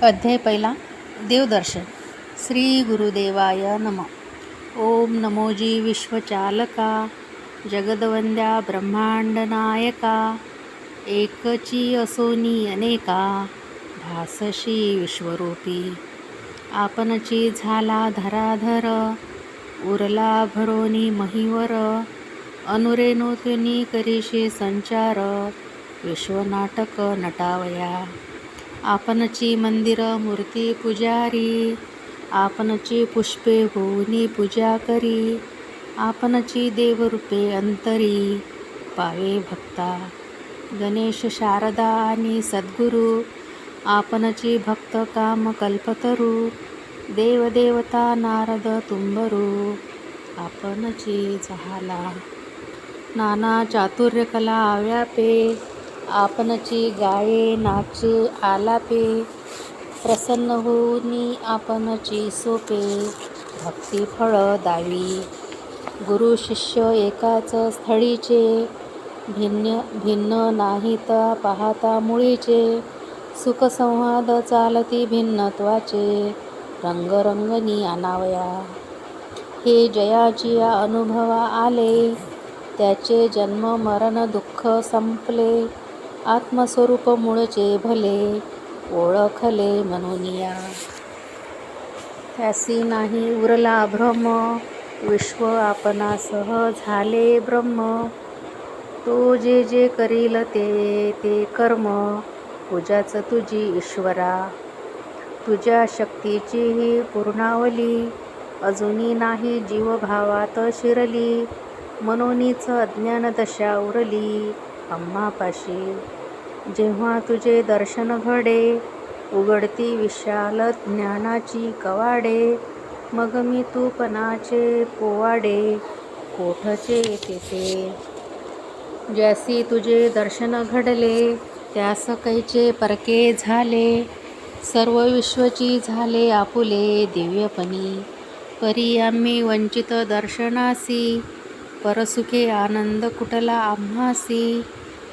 अध्याय पहिला. देवदर्शन. श्री गुरुदेवाय नमः. ओम नमोजी विश्वचालका, जगदवंद्या ब्रह्मांडनायका, एकची असोनी अनेका, भासशी विश्वरूपी. आपणची झाला धराधर, उरला भरोनी महीवर, अनुरेणुतुनी करीशी संचार, विश्वनाटक नटावया. आपणची मंदिर मूर्ती पुजारी, आपणची पुष्पे होऊनी पूजा करी, आपणची देवरूपे अंतरी, पावे भक्ता. गणेश शारदा आणि सद्गुरू, आपणची भक्त काम कल्पतरू, देवदेवता नारद तुंबरू, आपणची झाला. नाना चातुर्यकला आव्यापे, आपणची गाये नाचे आलापे, प्रसन्न होऊनी आपणची सोपे, भक्तिफळ दावी. गुरु शिष्य एकाच स्थळीचे, भिन्न भिन्न नाहीत पाहता मुळीचे, सुखसंवाद चालती भिन्नत्वाचे, रंगरंगनी आणावया. हे जयाची अनुभवा आले, त्याचे जन्म मरण दुःख संपले, आत्मस्वरूप मूळचे भले, ओळखले म्हणूनिया. त्यासी नाही उरला भ्रम, विश्व आपणासह झाले ब्रह्म. तो जे जे करील ते ते कर्म, पूजाच तुझी ईश्वरा. तुझ्या शक्तीची ही पूर्णावली, अजूनी नाही जीवभावात शिरली, मनोनीच अज्ञान दशा उरली आम्हापाशी. जेव्हा तुझे दर्शन घडे, उघडती विशाल ज्ञानाची कवाडे, मग मी तूपणाचे पोवाडे, कोठचे तेथे. ज्यासी तुझे दर्शन घडले, त्यास कैचे परके झाले, सर्व विश्वची झाले आपुले दिव्यपणी. परी आम्ही वंचित दर्शनासी, परसुखे आनंद कुठला आम्हासी.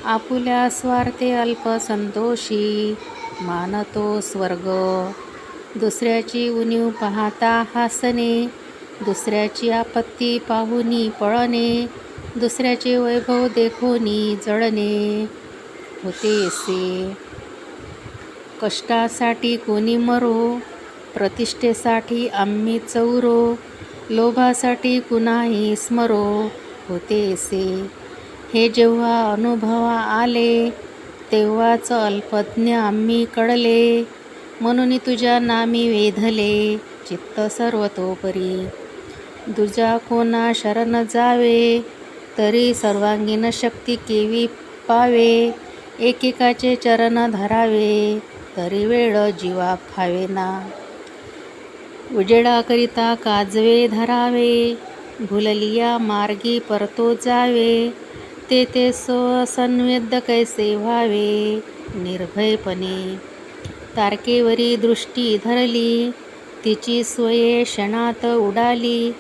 आपुल्या स्वार्थे अल्प संतोषी, मानतो स्वर्ग. दुसऱ्याची उणीव पाहता हासणे, दुसऱ्याची आपत्ती पाहुनी पळणे, दुसऱ्याचे वैभव देखोनी जळणे, होतेसे. कष्टासाठी कोणी मरो, प्रतिष्ठेसाठी आम्ही चौरो, लोभासाठी कुणाही स्मरो, होतेसे. हे जेव्हा अनुभवा आले, तेव्हाच अल्पज्ञ आम्ही कळले, म्हणून तुझ्या नामी वेधले चित्त सर्वतोपरी. दुजा कोणा शरण जावे, तरी सर्वांगीण शक्ती केवी पावे, एकेकाचे चरण धरावे, तरी वेळ जीवा फावेना. उजेडाकरिता काजवे धरावे, भुललिया मार्गी परतो जावे, ते संवेद्य कैसे व्हावे निर्भयपणे. तारकेवरी दृष्टी धरली, तिची स्वये क्षणात उडाली,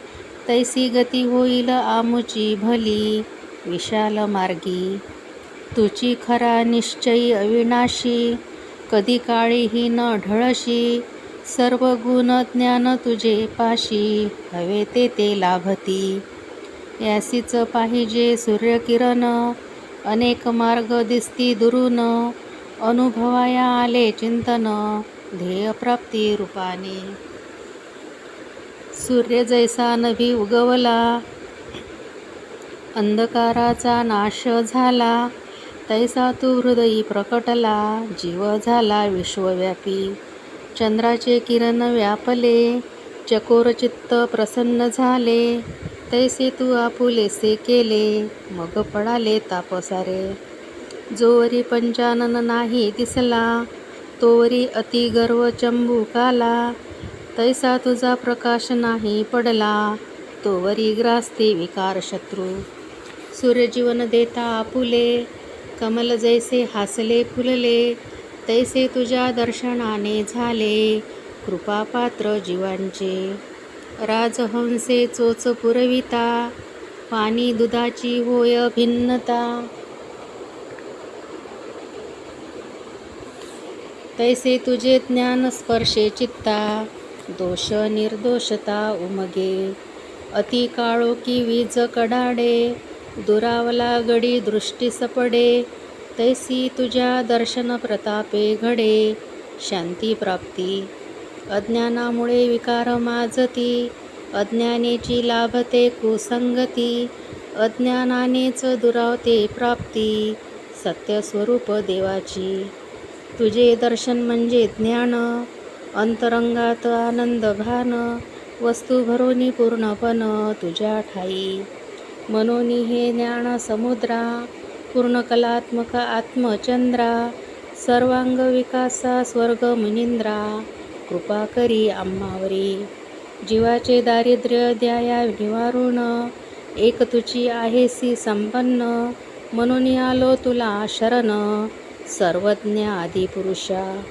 तैसी गती होईल आमुची भली विशाल मार्गी. तुची खरा निश्चयी अविनाशी, कधी काळीही न ढळशी, सर्व गुण ज्ञान तुझे पाशी, हवे ते लाभती. यासीच पाहिजे सूर्यकिरण, अनेक मार्ग दिसती दुरून, अनुभवाया आले चिंतन, ध्येयप्राप्ती रूपाने. सूर्य जैसा नभी उगवला, अंधकाराचा नाश झाला, तैसा तू हृदयी प्रकटला, जीव झाला विश्वव्यापी. चंद्राचे किरण व्यापले, चकोर चित्त प्रसन्न झाले, तैसे तू आपुलेसे केले, मग पडाले तापसारे. जोवरी पंचानन नाही दिसला, तोवरी अति गर्व चंबुकाला, तैसा तुझा प्रकाश नाही पडला, तोवरी ग्रासते विकार शत्रू. सूर्यजीवन देता आपुले, कमल जैसे हासले फुलले, तैसे तुझ्या दर्शनाने झाले कृपापात्र जीवांचे. राजहंसे चोच पुरविता, पाणी दुधाची होय भिन्नता. तैसे तुझे ज्ञान स्पर्शे चित्ता, दोष निर्दोषता उमगे. अति काळोखी वीज कडाडे, दुरावला गडी दृष्टी सपडे. तैसी तुझ्या दर्शन प्रतापे घडे, शांती प्राप्ती. अज्ञानामुळे विकार माजती, अज्ञानेची लाभते कुसंगती. अज्ञानानेच दुरावते प्राप्ती, सत्यस्वरूप देवाची. तुझे दर्शन म्हणजे ज्ञान, अंतरंगात आनंद भान. वस्तू भरोनी पूर्णपण तुझ्या ठाई. मनोनी हे ज्ञान समुद्रा, पूर्ण कलात्मक आत्मचंद्रा. सर्वांग विकासा स्वर्ग मुनिंद्रा, कृपा करी आम्हावरी. जीवाचे दारिद्र्य द्याया निवारून, एक तुझी आहेसी संपन्न. म्हणून आलो तुला शरण, सर्वज्ञ आदिपुरुषा.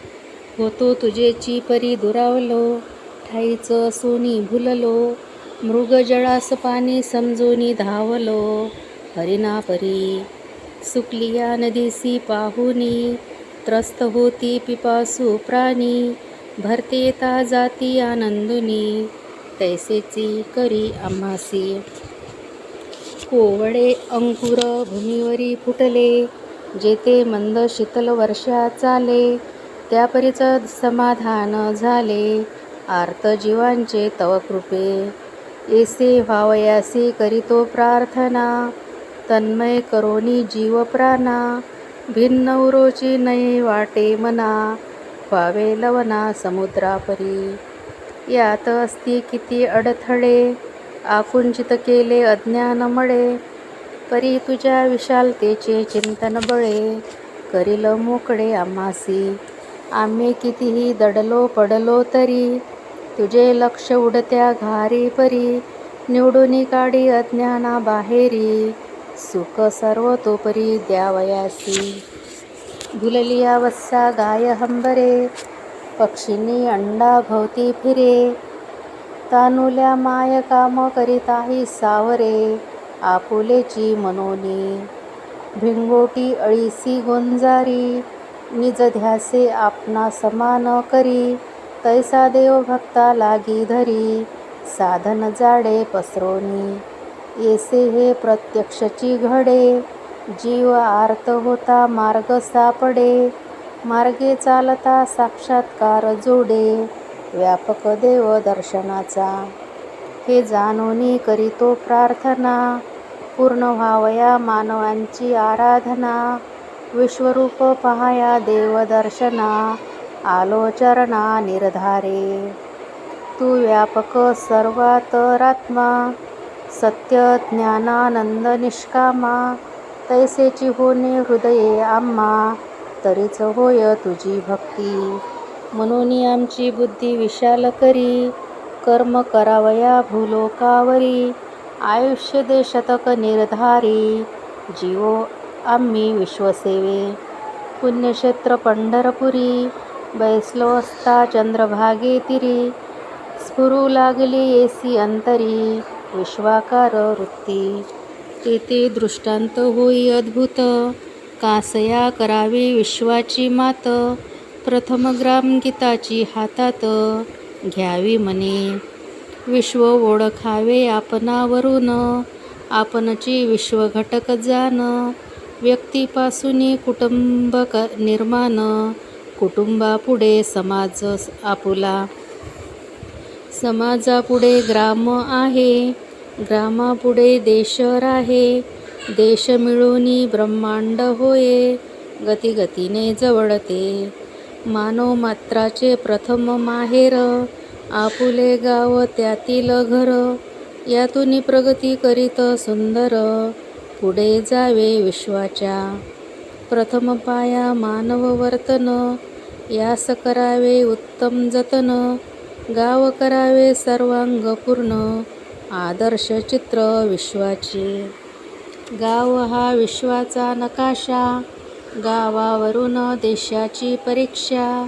होतो तुझेची परी दुरावलो, ठाईच सोनी भुललो. मृगजळास पाणी समजूनी धावलो, हरिणा परी. सुकलिया नदीसी पाहुनी, त्रस्त होती पिपासू प्राणी. भरते ता जाती आनंदुनी, तैसेची करी आम्हासी. कोवळे अंकुर भूमीवरी फुटले, जेथे मंद शीतल वर्षा चाले. त्यापरीच समाधान झाले, आर्त जीवांचे तव कृपे. ऐसे व्हावयासी करीतो प्रार्थना, तन्मय करोनी जीव प्राणा. भिन्न उरोची नये वाटे मना, व्हावे लवना समुद्रापरी. यात असती किती अडथळे, आकुंचित केले अज्ञानमळे. परी तुझ्या विशालतेचे चिंतन बळे, करील मोकळे आम्हासी. आम्ही कितीही दडलो पडलो तरी, तुझे लक्ष उडत्या घारी परी. निवडून काढी अज्ञाना बाहेरी, सुख सर्व तो परी द्यावयासी. भुललिया वत्सा गाय हंबरे, पक्षिनी अंडा भोवती फिरे. तानुल्या माय काम करिताही सावरे, आपुलेची मनोनी. भिंगोटी अळीसी गोंजारी, निज ध्यासे आपणा समान करी. तैसा देव भक्ता लागी धरी, साधन जाडे पसरोनी. ऐसे हे प्रत्यक्षची घडे, जीव आर्त होता मार्ग सापडे. मार्गे चालता साक्षात्कार जोडे, व्यापक देव दर्शनाचा. हे जाणोनी करीतो प्रार्थना, पूर्ण व्हावया मानवांची आराधना. विश्वरूप पहाया देवदर्शना, आलो चरणा निर्धारे. तू व्यापक सर्वांतरात्मा, सत्य ज्ञानानंद निष्कामा. तैसेची होणे हृदये आम्हा, तरीच होय तुझी भक्ती. म्हणून आमची बुद्धी विशाल करी, कर्म करावया भूलोकावरी. आयुष्य दे शतक निर्धारी, जीवो आम्ही विश्वसेवे. पुण्यक्षेत्र पंढरपुरी, बैसलो असता चंद्रभागे तिरी. स्फुरू लागली येसी अंतरी, विश्वाकार वृत्ती. तेथे दृष्टांत होई अद्भुत, कासया करावी विश्वाची मात. प्रथम ग्राम गीताची हातात, घ्यावी मने. विश्व ओळखावे आपणावरून, आपणची विश्व घटक जाण. व्यक्तीपासून कुटुंब निर्माण, कुटुंबापुढे समाज आपुला. समाजापुढे ग्राम आहे, ग्रामापुढे देश राहे. देश मिळूनी ब्रह्मांड होये, गतीगतीने जवळते. मानव मात्राचे प्रथम माहेर, आपुले गाव त्यातील घर. यातून प्रगती करीत सुंदर, पुढे जावे विश्वाच्या. प्रथम पाया मानव वर्तन, यास करावे उत्तम जतन. गाव करावे सर्वांगपूर्ण, आदर्श चित्र विश्वाचे. गाव हा विश्वाचा नकाशा, गावावरून देशाची परीक्षा.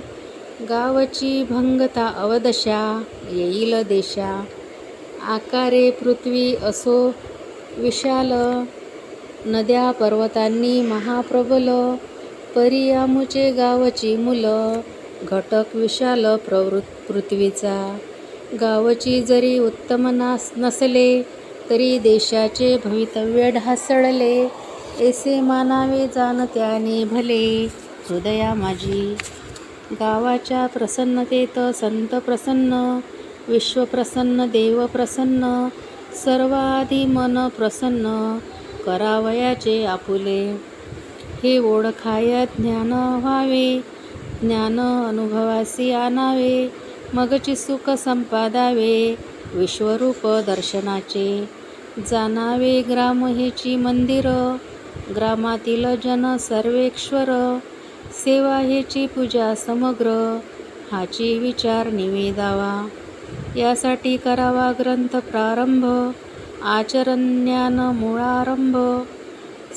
गावची भंगता अवदशा, येईल देशा. आकारे पृथ्वी असो विशाल, नद्या पर्वतांनी महाप्रबल. परी आमुचे गावची मुलं, घटक विशाल पृथ्वीचा. गावची जरी उत्तम नसले, तरी देशाचे भवितव्य ढासळले. ऐसे मानावे जाणत्याने भले, हृदया माझी. गावाच्या प्रसन्नतेत संत प्रसन्न, विश्व प्रसन्न, देव प्रसन्न. सर्वाधी मन प्रसन्न, करावयाचे आपुले. हे ओळखाया ज्ञान व्हावे, ज्ञान अनुभवासी आणावे. मगची सुख संपादावे, विश्वरूप दर्शनाचे. जाणावे ग्राम हेची मंदिर, ग्रामातील जन सर्वेश्वर. सेवा हेची पूजा समग्र, हाची विचार निवेदावा. यासाठी करावा ग्रंथ प्रारंभ, आचरण ज्ञान मूळारंभ.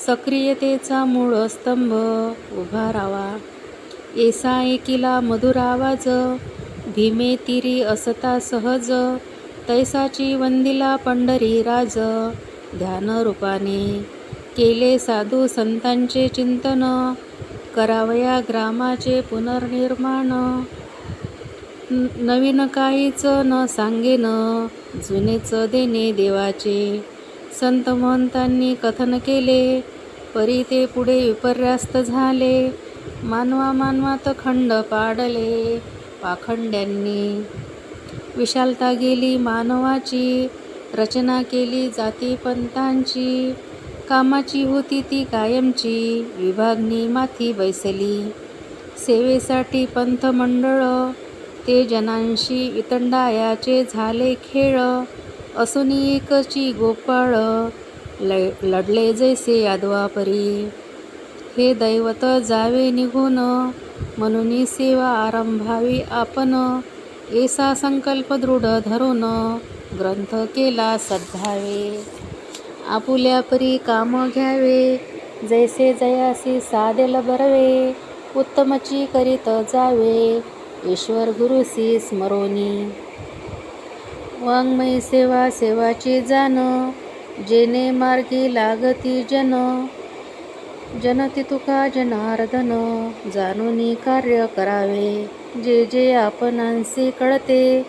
सक्रियतेचा मूळ स्तंभ उभा रावा. ऐसा एकिला मधुर आवाज, भीमे तिरी असता सहज. तैसाची वंदिला पंढरी राज, ध्यान रूपाने. केले साधू संतांचे चिंतन, करावया ग्रामाचे पुनर्निर्माण. नवीन काहीच न सांगेन, जुनेच देणे देवाचे. संत महंतांनी कथन केले, परी ते पुढे विपर्यास्त झाले. मानवात खंड पाडले पाखंड्यांनी. विशालता गेली मानवाची, रचना केली जातीपंथांची. कामाची होती ती कायमची, विभागणी माथी बैसली. सेवेसाठी पंथ मंडळ, ते जनांशी वितंडायाचे झाले खेळ. असून एकची गोपाळ, लढले जैसे यादवापरी. हे दैवत जावे निघून, म्हणून सेवा आरंभावी आपण. ऐसा संकल्प दृढ धरून, ग्रंथ केला सद्भावे. आपुल्या परी काम घ्यावे, जैसे जयासी सादेल बरवे. उत्तमची करीत जावे, ईश्वर गुरुसी स्मरोनी. वाङ्मयी सेवा सेवाची जाण, जेने मार्गी लागती जन. जनती तुका जनार्दन, जाणूनी कार्य करावे. जे जे आपणांसी कळते,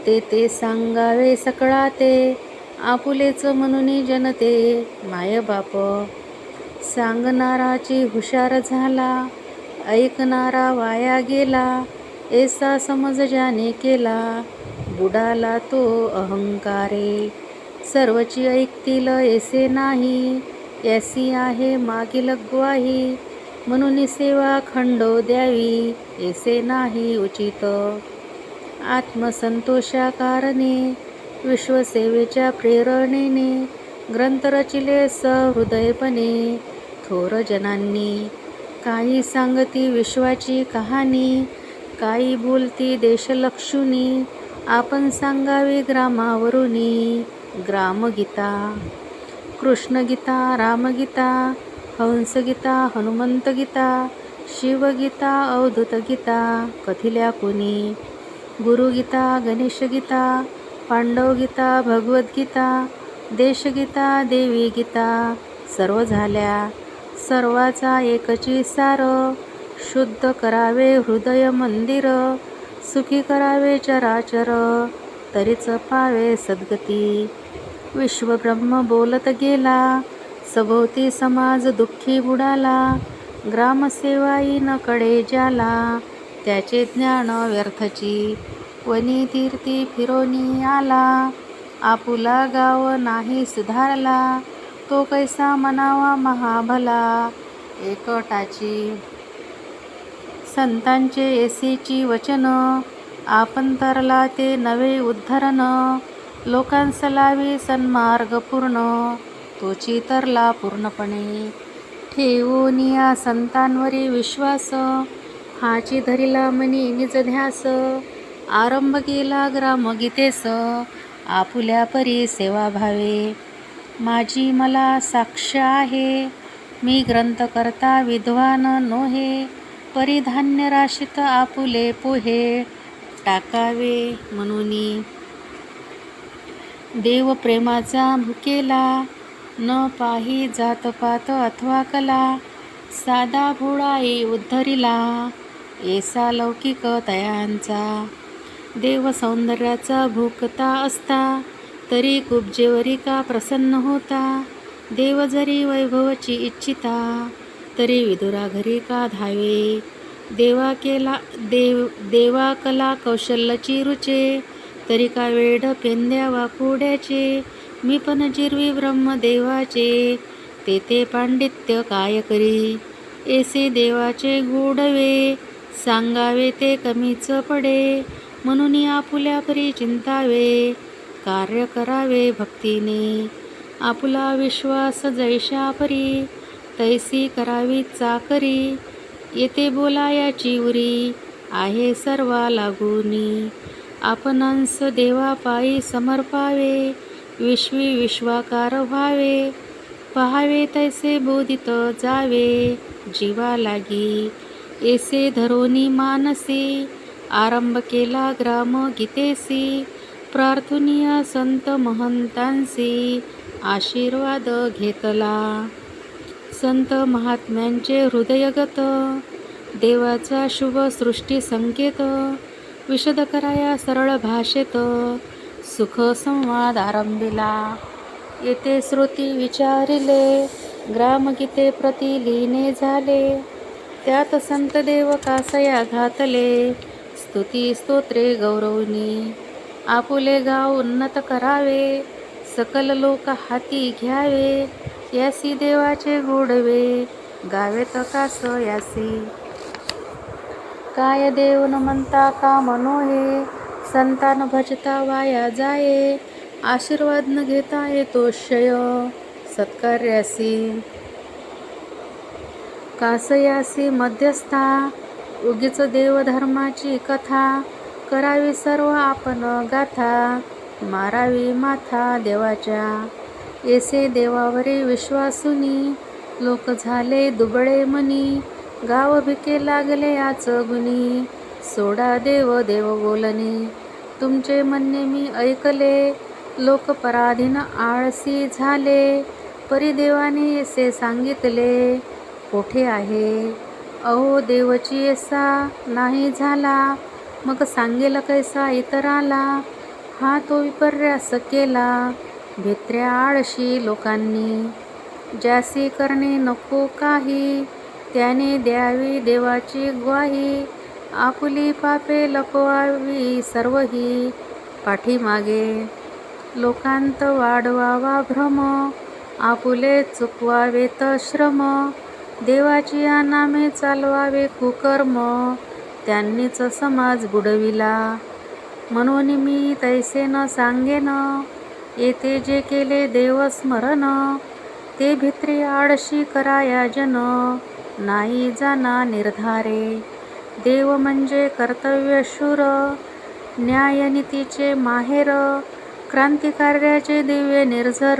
ते ते सांगावे सकळाते. आपुलेच म्हणून जनते मायबाप, सांगणाराची हुशार झाला. ऐकणारा वाया गेला, ऐसा समज ज्याने केला. बुडाला तो अहंकारे, सर्वची ऐकतील ऐसे नाही. यासी आहे मागील ग्वाही, म्हणून सेवा खंडो द्यावी. ऐसे नाही उचित. आत्मसंतोषा कारणे, विश्वसेवेच्या प्रेरणेने. ग्रंथ रचिले सहृदयपणे, थोर जनांनी. काही सांगती विश्वाची कहाणी, काही बोलती देशलक्षुनी. आपण सांगावी ग्रामावरुनी. ग्रामगीता, कृष्णगीता, रामगीता, हंसगीता, हनुमंतगीता, शिवगीता, अवधूतगीता. कथिल्या कुणी. गुरुगीता, गणेशगीता, पांडवगीता, भगवद्गीता, देशगीता, देवी गीता. सर्व झाल्या, सर्वाचा एकची सार. शुद्ध करावे हृदय मंदिर, सुखी करावे चराचर. तरीच पावे सद्गती. विश्वब्रह्म बोलत गेला, सभोवती समाज दुःखी बुडाला. ग्रामसेवाई न कडे ज्याला, त्याचे ज्ञान व्यर्थची. वनी तीर्थी फिरोनी आला, आपुला गाव नाही सुधारला. तो कैसा म्हणावा महाभला, एकटाची. संतांचे ऐसेची वचन, आपण तरला ते नवे उद्धरण. लोकांस लावी सन्मार्ग पूर्ण, तोची तरला पूर्णपणे. ठेवून या संतांवरी विश्वास, हाची धरिला मनी निज ध्यास. आरंभ केला ग्रामगीतेस, आपुल्या परी सेवा भावे. माझी मला साक्ष आहे, मी ग्रंथ करता विद्वान नोहे. परिधान्य राशीत आपुले पोहे, टाकावे म्हणूनी. देव प्रेमाचा भुकेला, न पाही जातपात अथवा कला. साधा भोळाई उद्धरिला, ऐसा लौकिक तयांचा देव सौंदर्याचा भुकता असता, तरी कुब्जेवरी का प्रसन्न होता. देव जरी वैभवची इच्छिता, तरी विदुरा घरी का धावे. देवा कला कौशल्याची रुचे, तरी का वेड पेंद्या वाकुड्याचे. मी पण जिरवी ब्रह्मदेवाचे, ते पांडित्य काय करी. ऐसे देवाचे गोडवे, सांगावे ते कमीच पडे. म्हणून आपुल्या परी चिंतावे, कार्य करावे भक्तीने. आपुला विश्वास जैशा परी, तैसी करावी चाकरी. येथे बोलायाची उरी, आहे सर्वा लागुनी. आपणांस देवा पायी समर्पावे, विश्वी विश्वाकार व्हावे. पहावे तैसे बोधित जावे, जीवा लागी. ऐसे धरोनी मानसी, आरंभ केला ग्राम गीतेसी. प्रार्थनीय संत महंतांसी, आशीर्वाद घेतला. संत महात्म्यांचे हृदयगत, देवाचा शुभ सृष्टी संकेत. विशद कराया सरळ भाषेत, सुख संवाद आरंभिला. येथे श्रुती विचारिले, ग्रामगीते प्रति लीने झाले. त्यात संत देव कासया घातले, स्तुती स्तोत्रे गौरवनी. आपुले गाव उन्नत करावे, सकल लोक हाती घ्यावे. यासी देवाचे गोडवे, गावेत कास यासी. काय देव न म्हणता का मनोहे, संतान भजता वाया जाये. आशीर्वाद न घेता येतो क्षय, सत्कार्यासी. कासयासी मध्यस्था, उगीच देवधर्माची कथा. करावी सर्व आपण गाथा, मारावी माथा देवाच्या. ऐसे देवावरी विश्वासुनी, लोक झाले दुबळे मनी. गाव भिके लागले याच गुणी, सोडा देव देव बोलणे. तुमचे म्हणणे मी ऐकले, लोक पराधीन आळसी झाले. परिदेवाने ऐसे सांगितले, कोठे आहे. अहो देवची ऐसा नाही झाला, मग सांगेल कैसा इतराला. हा तो विपर्यास केला, भित्र्या आळशी लोकांनी. ज्यासी करणे नको काही, त्याने द्यावी देवाची ग्वाही. आपुली पापे लपवावी सर्वही, पाठीमागे. लोकांत वाढवावा भ्रम, आपुले चुकवावेत श्रम. देवाची नामे चालवावे कुकर्म, त्यांनीच समाज बुडविला. म्हणून मी तैसे न सांगेन, येथे जे केले देवस्मरण. ते भित्री आळशी कराया जन, नाही जाना निर्धारे. देव म्हणजे कर्तव्यशूर, न्यायनीतीचे माहेर. क्रांतिकार्याचे दिव्य निर्झर,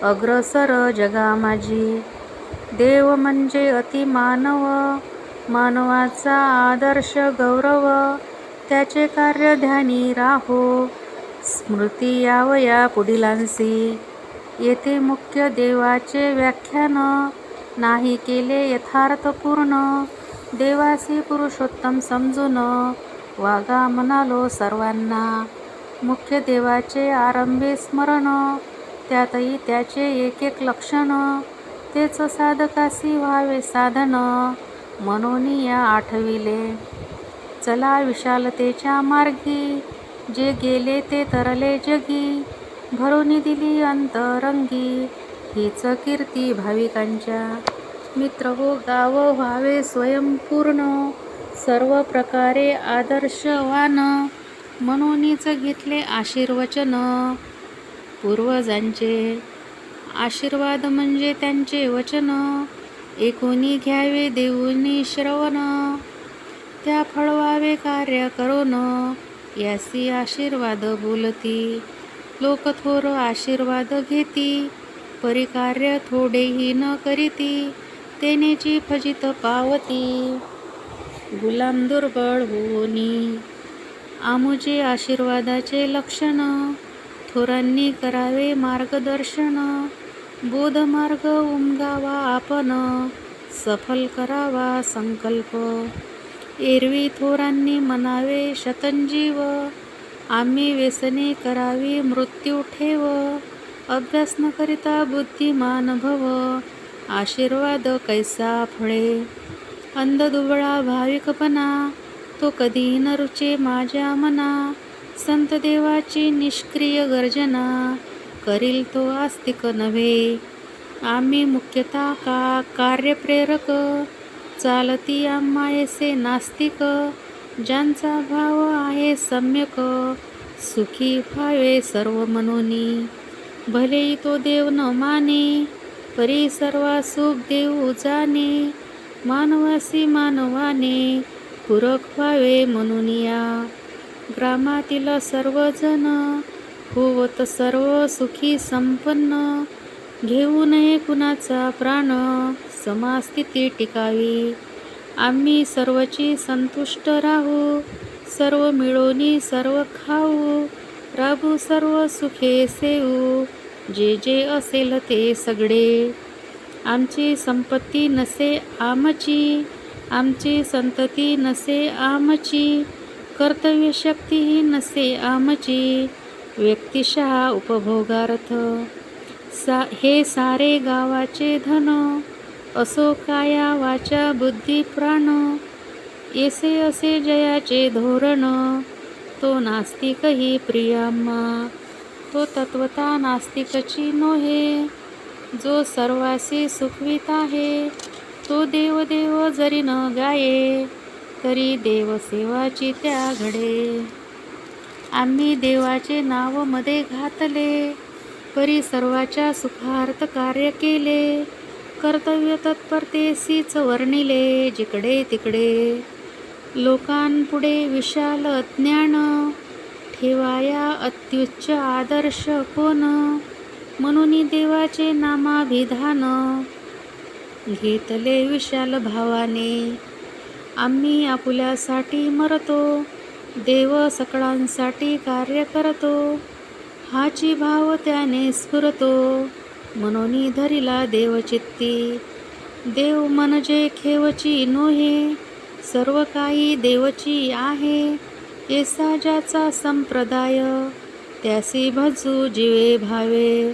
अग्रसर जगा माझी. देव म्हणजे अतिमानव, मानवाचा आदर्श गौरव. त्याचे कार्य ध्यानी राहो, स्मृती यावया पुढिलांसी. येथे मुख्य देवाचे व्याख्यान, नाही केले यथार्थपूर्ण. देवासी पुरुषोत्तम समजून, वागा म्हणालो सर्वांना. मुख्य देवाचे आरंभे स्मरण, त्यातही त्याचे एक एक लक्षण. तेच साधकासी व्हावे साधन, म्हणून या आठविले. चला विशालतेच्या मार्गी, जे गेले ते तरले जगी. भरून दिली अंतरंगी, हीच कीर्ती भाविकांच्या. मित्र हो गाव व्हावे स्वयंपूर्ण, सर्व प्रकारे आदर्शवान. म्हणूनच घेतले आशीर्वचन पूर्वजांचे. आशीर्वाद म्हणजे त्यांचे वचन, एकोणी घ्यावे देऊनी श्रवण. त्या फळवावे कार्य करून, यासी आशीर्वाद बोलती. लोक थोर आशीर्वाद घेती, परिकार्य थोडेही न करीती. तेनेची फजित पावती, गुलाम दुर्बळ होनी. आमुचे आशीर्वादाचे लक्षण, थोरांनी करावे मार्गदर्शन. बोधमार्ग उमगावा आपण, सफल करावा संकल्प. एरवी थोरांनी म्हणावे शतंजीव, आम्ही व्यसने करावी मृत्यू ठेव. अभ्यास न करिता बुद्धिमान भव, आशीर्वाद कैसा फळे. अंधदुबळा भाविकपणा, तो कधी न रुचे माझ्या मना. संत देवाची निष्क्रिय गर्जना, करील तो आस्तिक नव्हे. आम्ही मुख्यतः कार्यप्रेरक, चालती आम्हा ऐसे नास्तिक. ज्यांचा भाव आहे सम्यक, सुखी व्हावे सर्व मनोनी. भलेही तो देव न माने, परी सर्वा सुख देऊ जाणे. मानवासी मानवाने, पूरक व्हावे म्हणून या. ग्रामातील सर्वजण, होवत सर्व सुखी संपन्न. घेऊ नये कुणाचा प्राण, समास्थिती टिकावी. आम्ही सर्वची संतुष्ट राहू, सर्व मिळोनी सर्व खाऊ. राबू सर्व सुखे सेवू, जे जे असेल ते सगळे. आमची संपत्ती नसे आमची, आमची संतती नसे आमची. कर्तव्यशक्तीही नसे आमची, व्यक्तिशः उपभोगार्थ. हे सारे गावाचे धन, असो काया वाचा बुद्धी प्राण. ऐसे असे जयाचे धोरण, तो नास्तिकही प्रियाम्हा. तो तत्वता नास्तिकची नोहे, जो सर्वासी सुखवित आहे. तो देव देव जरी न गाये, तरी देवसेवाची त्या घडे. आम्ही देवाचे नाव मध्ये घातले, परी सर्वाच्या सुखार्थ कार्य केले. कर्तव्य तत्परतेसीच वर्णिले जिकडे तिकडे. लोकांपुढे विशाल ज्ञान, ठेवाया अत्युच्च आदर्श कोण. म्हणून देवाचे नामाभिधान, घेतले विशाल भावाने. आम्ही आपुल्यासाठी मरतो, देव सकळांसाठी कार्य करतो. हाची भाव त्याने स्फुरतो, म्हणून धरिला देवचित्ती. देव म्हणजे खेवची नोहे, सर्व काही देवची आहे. ऐसा ज्याचा संप्रदाय, त्यासी भजू जीवे भावे.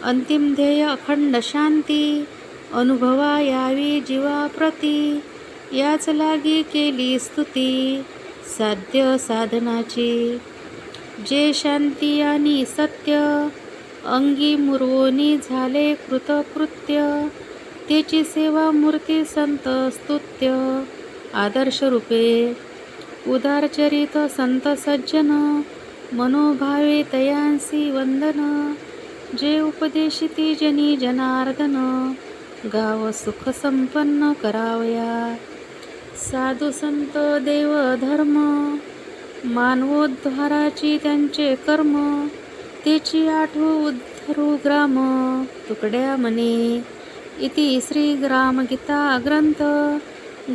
अंतिम ध्येय अखंड शांती, अनुभवा यावी जीवाप्रती. याच लागी केली स्तुती, साध्य साधनाची. जे शांती आणि सत्य, अंगी मुरवोनी झाले कृतकृत्य. त्याची सेवा मूर्ती संत स्तुत्य, आदर्श रूपे. उदारचरित संत सज्जन, मनोभावे तयांसी वंदन. जे उपदेशिती जनी जनार्दन, गाव सुख संपन्न करावया. साधू संत देव धर्म, मानवोद्धाराची त्यांचे कर्म. त्याची आठवू उद्धरू ग्राम, तुकड्या मने. इति श्री ग्रामगीता ग्रंथ,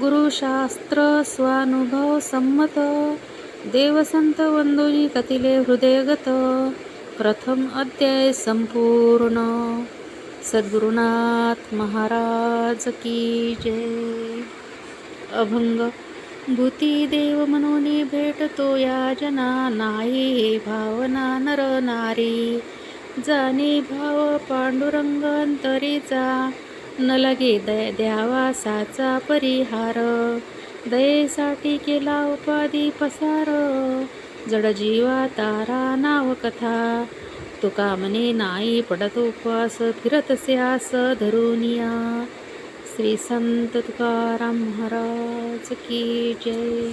गुरुशास्त्र स्वानुभव संमत. देवसंत वंदुनी कथिले हृदयगत, प्रथम अध्याय संपूर्ण. सद्गुरुनाथ महाराज की जय. अभंग. भूती देव मनोनी भेटतो या जना. नाही हे भावना नर नारी, जाणे भाव पांडुरंग अंतरीचा. न लगे द्यावा साचा परिहार, दयेसाठी केला उपाधी पसार. जड जीवा तारा नाव कथा, तुका म्हणे नाही पडत उपवास. फिरतसे आस धरुनिया. श्री संत तुकाराम महाराज की जय.